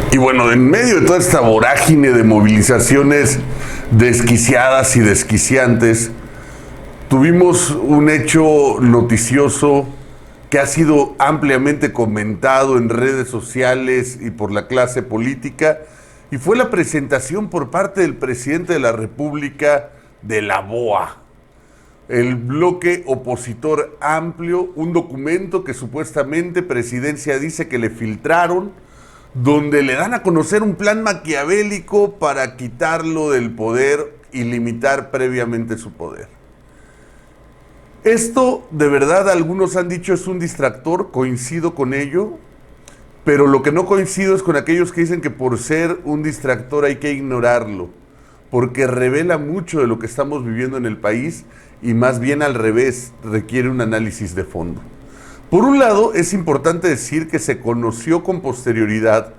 Y bueno, en medio de toda esta vorágine de movilizaciones desquiciadas y desquiciantes, tuvimos un hecho noticioso que ha sido ampliamente comentado en redes sociales y por la clase política, y fue la presentación por parte del presidente de la República de la BOA, el bloque opositor amplio, un documento que supuestamente Presidencia dice que le filtraron, donde le dan a conocer un plan maquiavélico para quitarlo del poder y limitar previamente su poder. Esto, de verdad, algunos han dicho es un distractor, coincido con ello, pero lo que no coincido es con aquellos que dicen que por ser un distractor hay que ignorarlo, porque revela mucho de lo que estamos viviendo en el país y más bien al revés, requiere un análisis de fondo. Por un lado, es importante decir que se conoció con posterioridad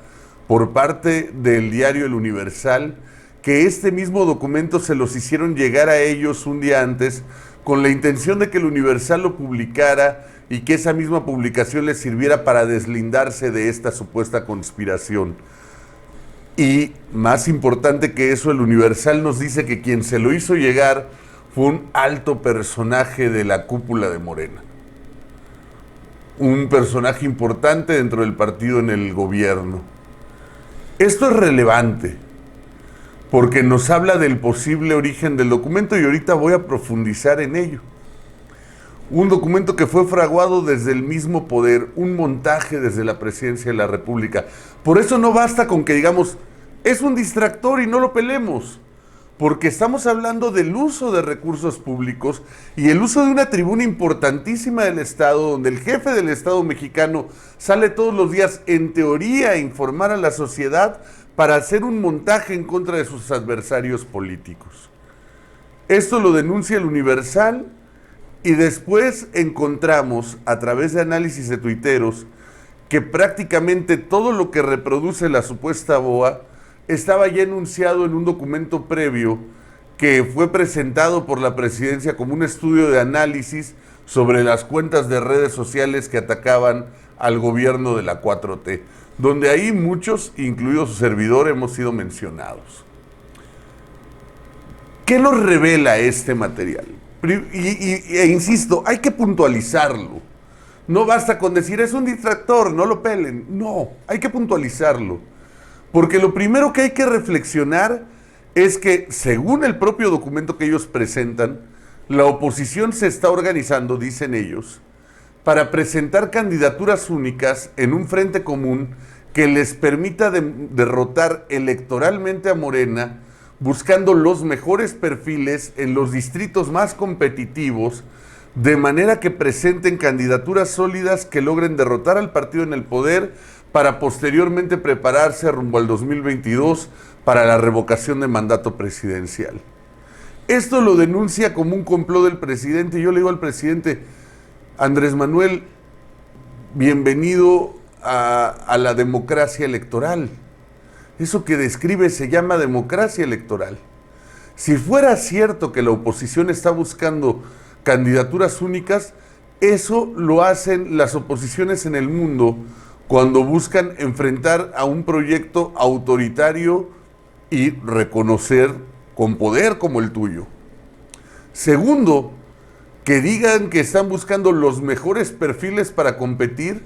por parte del diario El Universal que este mismo documento se los hicieron llegar a ellos un día antes con la intención de que El Universal lo publicara y que esa misma publicación les sirviera para deslindarse de esta supuesta conspiración. Y más importante que eso, El Universal nos dice que quien se lo hizo llegar fue un alto personaje de la cúpula de Morena. Un personaje importante dentro del partido en el gobierno. Esto es relevante porque nos habla del posible origen del documento y ahorita voy a profundizar en ello. Un documento que fue fraguado desde el mismo poder, un montaje desde la Presidencia de la República. Por eso no basta con que digamos, es un distractor y no lo pelemos, porque estamos hablando del uso de recursos públicos y el uso de una tribuna importantísima del Estado, donde el jefe del Estado mexicano sale todos los días, en teoría, a informar a la sociedad para hacer un montaje en contra de sus adversarios políticos. Esto lo denuncia El Universal y después encontramos, a través de análisis de tuiteros, que prácticamente todo lo que reproduce la supuesta BOA estaba ya enunciado en un documento previo que fue presentado por la Presidencia como un estudio de análisis sobre las cuentas de redes sociales que atacaban al gobierno de la 4T, donde ahí muchos, incluido su servidor, hemos sido mencionados. ¿Qué nos revela este material? Insisto, hay que puntualizarlo. No basta con decir, es un distractor, no lo pelen. No, hay que puntualizarlo. Porque lo primero que hay que reflexionar es que, según el propio documento que ellos presentan, la oposición se está organizando, dicen ellos, para presentar candidaturas únicas en un frente común que les permita derrotar electoralmente a Morena, buscando los mejores perfiles en los distritos más competitivos, de manera que presenten candidaturas sólidas que logren derrotar al partido en el poder para posteriormente prepararse rumbo al 2022 para la revocación de mandato presidencial. Esto lo denuncia como un complot del presidente. Yo le digo al presidente, Andrés Manuel, bienvenido a la democracia electoral. Eso que describe se llama democracia electoral. Si fuera cierto que la oposición está buscando candidaturas únicas, eso lo hacen las oposiciones en el mundo cuando buscan enfrentar a un proyecto autoritario y reconocer con poder como el tuyo. Segundo, que digan que están buscando los mejores perfiles para competir,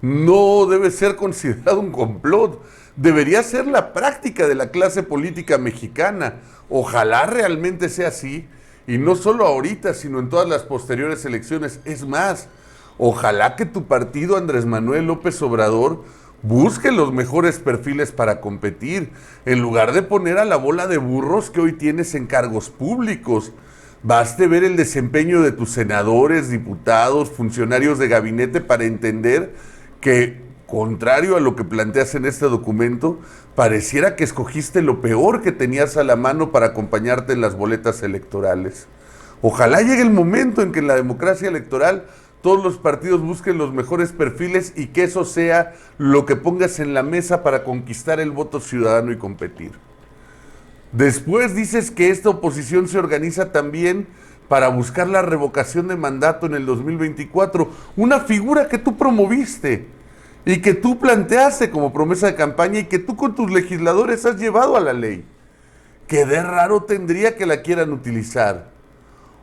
no debe ser considerado un complot. Debería ser la práctica de la clase política mexicana. Ojalá realmente sea así, y no solo ahorita, sino en todas las posteriores elecciones. Es más, ojalá que tu partido, Andrés Manuel López Obrador, busque los mejores perfiles para competir, en lugar de poner a la bola de burros que hoy tienes en cargos públicos. Baste ver el desempeño de tus senadores, diputados, funcionarios de gabinete para entender que, contrario a lo que planteas en este documento, pareciera que escogiste lo peor que tenías a la mano para acompañarte en las boletas electorales. Ojalá llegue el momento en que en la democracia electoral todos los partidos busquen los mejores perfiles y que eso sea lo que pongas en la mesa para conquistar el voto ciudadano y competir. Después dices que esta oposición se organiza también para buscar la revocación de mandato en el 2024, una figura que tú promoviste y que tú planteaste como promesa de campaña y que tú con tus legisladores has llevado a la ley. ¿Qué de raro tendría que la quieran utilizar?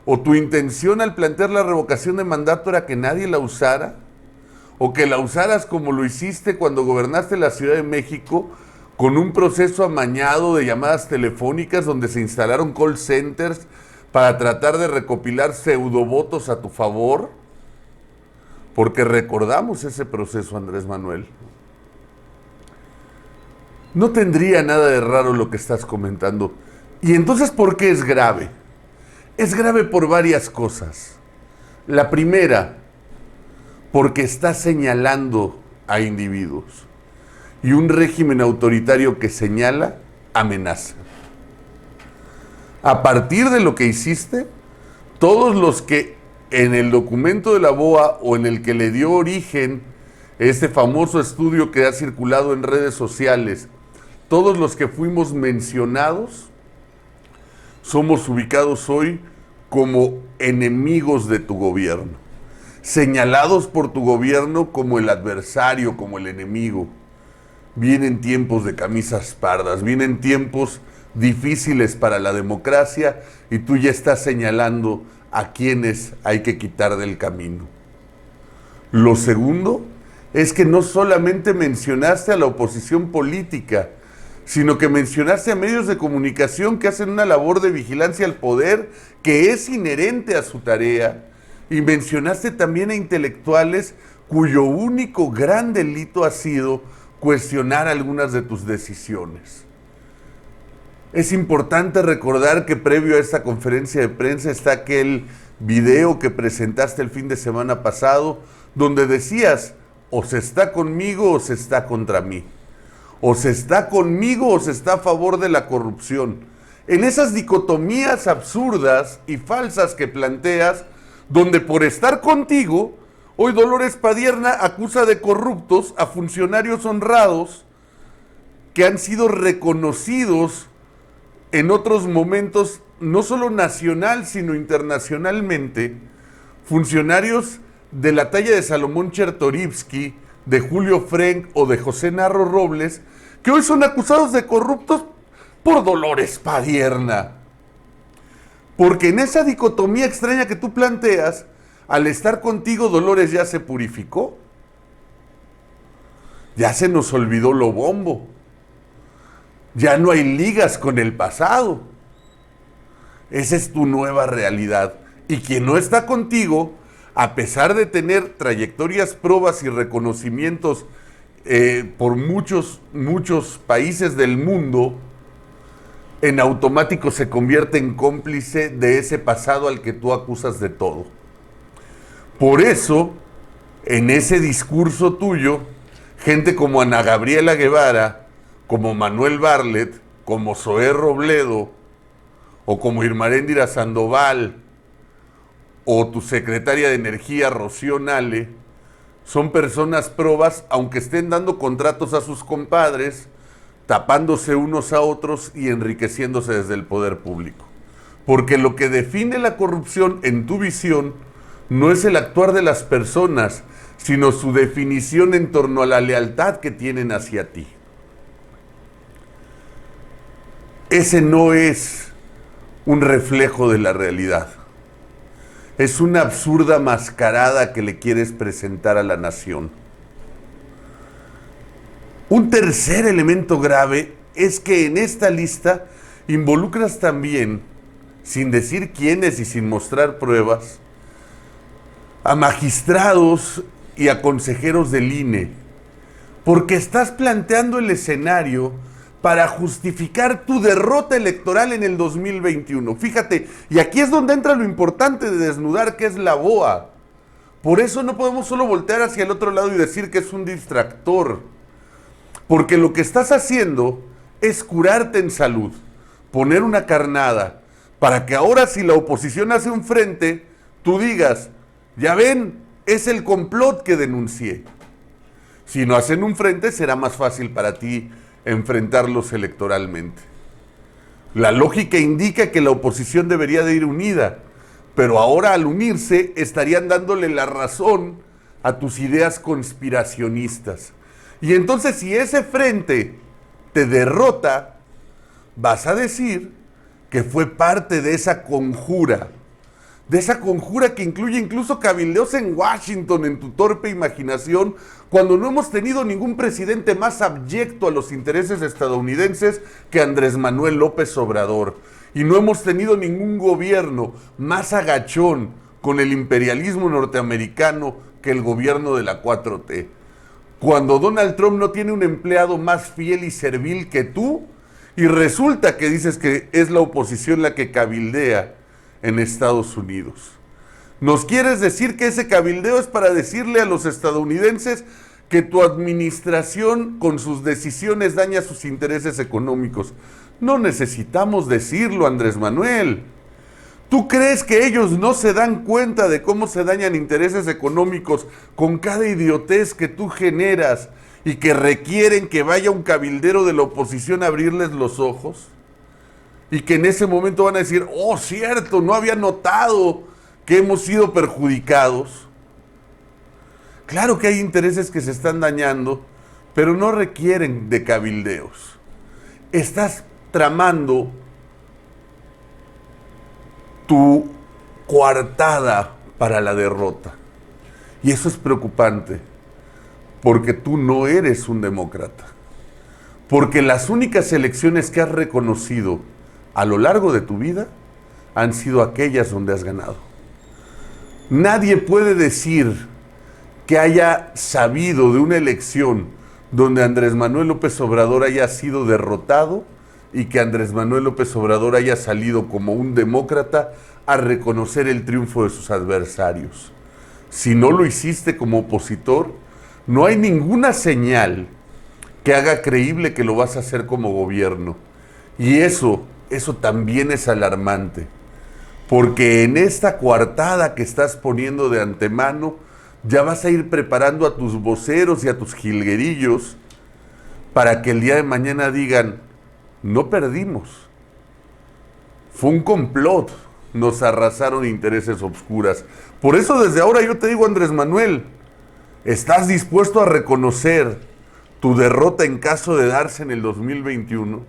¿O tu intención al plantear la revocación de mandato era que nadie la usara? ¿O que la usaras como lo hiciste cuando gobernaste la Ciudad de México, con un proceso amañado de llamadas telefónicas donde se instalaron call centers para tratar de recopilar pseudovotos a tu favor? Porque recordamos ese proceso, Andrés Manuel. No tendría nada de raro lo que estás comentando. ¿Y entonces por qué es grave? Es grave por varias cosas. La primera, porque está señalando a individuos. Y un régimen autoritario que señala, amenaza. A partir de lo que hiciste, todos los que en el documento de la BOA o en el que le dio origen este famoso estudio que ha circulado en redes sociales, todos los que fuimos mencionados, somos ubicados hoy como enemigos de tu gobierno, señalados por tu gobierno como el adversario, como el enemigo. Vienen tiempos de camisas pardas, vienen tiempos difíciles para la democracia y tú ya estás señalando a quienes hay que quitar del camino. Lo segundo es que no solamente mencionaste a la oposición política, sino que mencionaste a medios de comunicación que hacen una labor de vigilancia al poder que es inherente a su tarea, y mencionaste también a intelectuales cuyo único gran delito ha sido cuestionar algunas de tus decisiones. Es importante recordar que previo a esta conferencia de prensa está aquel video que presentaste el fin de semana pasado, donde decías, o se está conmigo o se está contra mí. O se está conmigo o se está a favor de la corrupción. En esas dicotomías absurdas y falsas que planteas, donde por estar contigo, hoy Dolores Padierna acusa de corruptos a funcionarios honrados que han sido reconocidos en otros momentos, no solo nacional, sino internacionalmente, funcionarios de la talla de Salomón Chertorivsky, de Julio Frenk o de José Narro Robles, que hoy son acusados de corruptos por Dolores Padierna. Porque en esa dicotomía extraña que tú planteas, al estar contigo Dolores ya se purificó. Ya se nos olvidó lo bombo. Ya no hay ligas con el pasado. Esa es tu nueva realidad. Y quien no está contigo, a pesar de tener trayectorias, pruebas y reconocimientos por muchos países del mundo, en automático se convierte en cómplice de ese pasado al que tú acusas de todo. Por eso, en ese discurso tuyo, gente como Ana Gabriela Guevara, como Manuel Barlet, como Zoé Robledo, o como Irmaréndira Sandoval, o tu secretaria de Energía, Rocío Nale, son personas probas, aunque estén dando contratos a sus compadres, tapándose unos a otros y enriqueciéndose desde el poder público. Porque lo que define la corrupción en tu visión no es el actuar de las personas, sino su definición en torno a la lealtad que tienen hacia ti. Ese no es un reflejo de la realidad. Es una absurda mascarada que le quieres presentar a la nación. Un tercer elemento grave es que en esta lista involucras también, sin decir quiénes y sin mostrar pruebas, a magistrados y a consejeros del INE, porque estás planteando el escenario para justificar tu derrota electoral en el 2021. Fíjate, y aquí es donde entra lo importante de desnudar, que es la BOA. Por eso no podemos solo voltear hacia el otro lado y decir que es un distractor, porque lo que estás haciendo es curarte en salud, poner una carnada, para que ahora si la oposición hace un frente, tú digas, ya ven, es el complot que denuncié. Si no hacen un frente, será más fácil para ti enfrentarlos electoralmente. La lógica indica que la oposición debería de ir unida, pero ahora al unirse estarían dándole la razón a tus ideas conspiracionistas. Y entonces si ese frente te derrota, vas a decir que fue parte de esa conjura que incluye incluso cabildeos en Washington, en tu torpe imaginación, cuando no hemos tenido ningún presidente más abyecto a los intereses estadounidenses que Andrés Manuel López Obrador. Y no hemos tenido ningún gobierno más agachón con el imperialismo norteamericano que el gobierno de la 4T. Cuando Donald Trump no tiene un empleado más fiel y servil que tú, y resulta que dices que es la oposición la que cabildea en Estados Unidos. ¿Nos quieres decir que ese cabildeo es para decirle a los estadounidenses que tu administración con sus decisiones daña sus intereses económicos? No necesitamos decirlo, Andrés Manuel. ¿Tú crees que ellos no se dan cuenta de cómo se dañan intereses económicos con cada idiotez que tú generas y que requieren que vaya un cabildero de la oposición a abrirles los ojos? Y que en ese momento van a decir, oh, cierto, no había notado que hemos sido perjudicados. Claro que hay intereses que se están dañando, pero no requieren de cabildeos. Estás tramando tu coartada para la derrota. Y eso es preocupante, porque tú no eres un demócrata. Porque las únicas elecciones que has reconocido a lo largo de tu vida han sido aquellas donde has ganado. Nadie puede decir que haya sabido de una elección donde Andrés Manuel López Obrador haya sido derrotado y que Andrés Manuel López Obrador haya salido como un demócrata a reconocer el triunfo de sus adversarios. Si no lo hiciste como opositor, no hay ninguna señal que haga creíble que lo vas a hacer como gobierno. Y eso también es alarmante, porque en esta coartada que estás poniendo de antemano, ya vas a ir preparando a tus voceros y a tus jilguerillos para que el día de mañana digan, no perdimos, fue un complot, nos arrasaron intereses obscuras. Por eso desde ahora yo te digo, Andrés Manuel, ¿estás dispuesto a reconocer tu derrota en caso de darse en el 2021?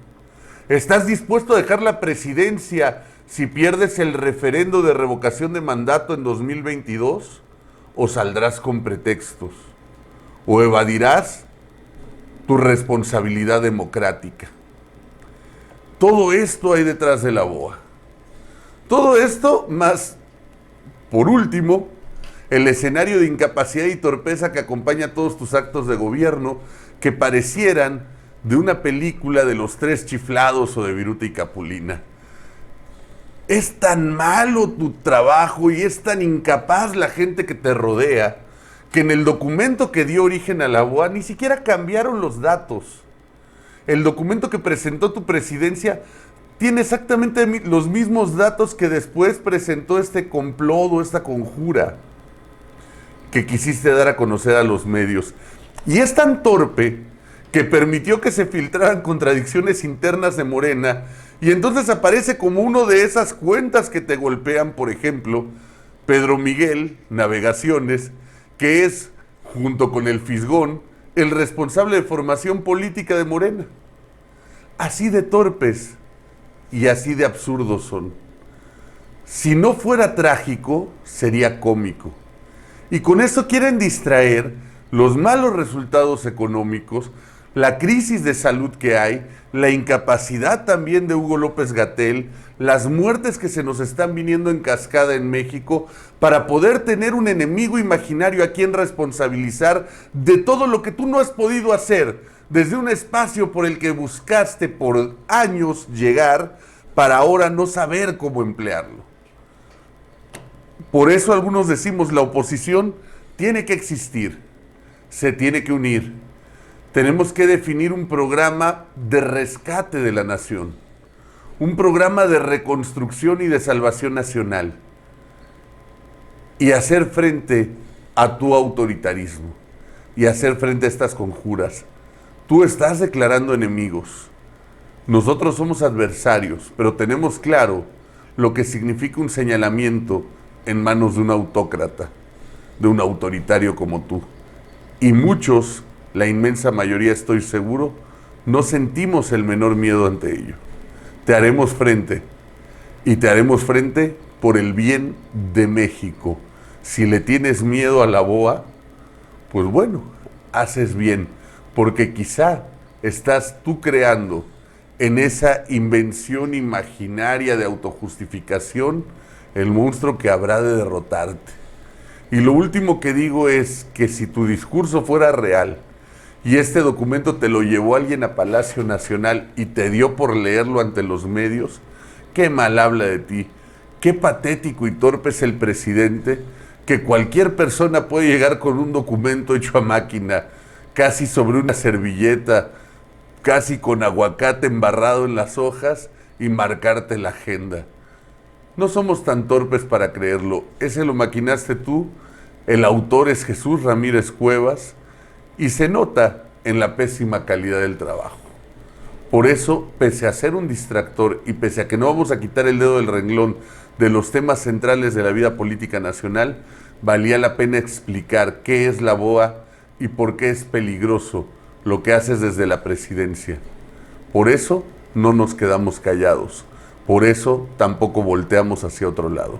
¿Estás dispuesto a dejar la presidencia si pierdes el referendo de revocación de mandato en 2022? ¿O saldrás con pretextos? ¿O evadirás tu responsabilidad democrática? Todo esto hay detrás de la BOA. Todo esto más, por último, el escenario de incapacidad y torpeza que acompaña todos tus actos de gobierno, que parecieran de una película de Los Tres Chiflados o de Viruta y Capulina. Es tan malo tu trabajo y es tan incapaz la gente que te rodea, que en el documento que dio origen a la BOA ni siquiera cambiaron los datos. El documento que presentó tu presidencia tiene exactamente los mismos datos que después presentó este complot o esta conjura que quisiste dar a conocer a los medios. Y es tan torpe que permitió que se filtraran contradicciones internas de Morena, y entonces aparece como uno de esas cuentas que te golpean, por ejemplo, Pedro Miguel Navegaciones, que es, junto con el Fisgón, el responsable de formación política de Morena. Así de torpes y así de absurdos son. Si no fuera trágico, sería cómico. Y con eso quieren distraer los malos resultados económicos, la crisis de salud que hay, la incapacidad también de Hugo López-Gatell, las muertes que se nos están viniendo en cascada en México, para poder tener un enemigo imaginario a quien responsabilizar de todo lo que tú no has podido hacer, desde un espacio por el que buscaste por años llegar, para ahora no saber cómo emplearlo. Por eso algunos decimos, la oposición tiene que existir, se tiene que unir. Tenemos que definir un programa de rescate de la nación, un programa de reconstrucción y de salvación nacional, y hacer frente a tu autoritarismo, y hacer frente a estas conjuras. Tú estás declarando enemigos. Nosotros somos adversarios, pero tenemos claro lo que significa un señalamiento en manos de un autócrata. de un autoritario como tú. Y muchos, la inmensa mayoría estoy seguro, no sentimos el menor miedo ante ello. Te haremos frente, y te haremos frente por el bien de México. Si le tienes miedo a la BOA, pues bueno, haces bien, porque quizá estás tú creando en esa invención imaginaria de autojustificación el monstruo que habrá de derrotarte. Y lo último que digo es que si tu discurso fuera real y este documento te lo llevó alguien a Palacio Nacional y te dio por leerlo ante los medios, qué mal habla de ti, qué patético y torpe es el presidente, que cualquier persona puede llegar con un documento hecho a máquina, casi sobre una servilleta, casi con aguacate embarrado en las hojas y marcarte la agenda. No somos tan torpes para creerlo. Ese lo maquinaste tú, el autor es Jesús Ramírez Cuevas y se nota en la pésima calidad del trabajo. Por eso, pese a ser un distractor y pese a que no vamos a quitar el dedo del renglón de los temas centrales de la vida política nacional, valía la pena explicar qué es la BOA y por qué es peligroso lo que haces desde la presidencia. Por eso no nos quedamos callados, por eso tampoco volteamos hacia otro lado.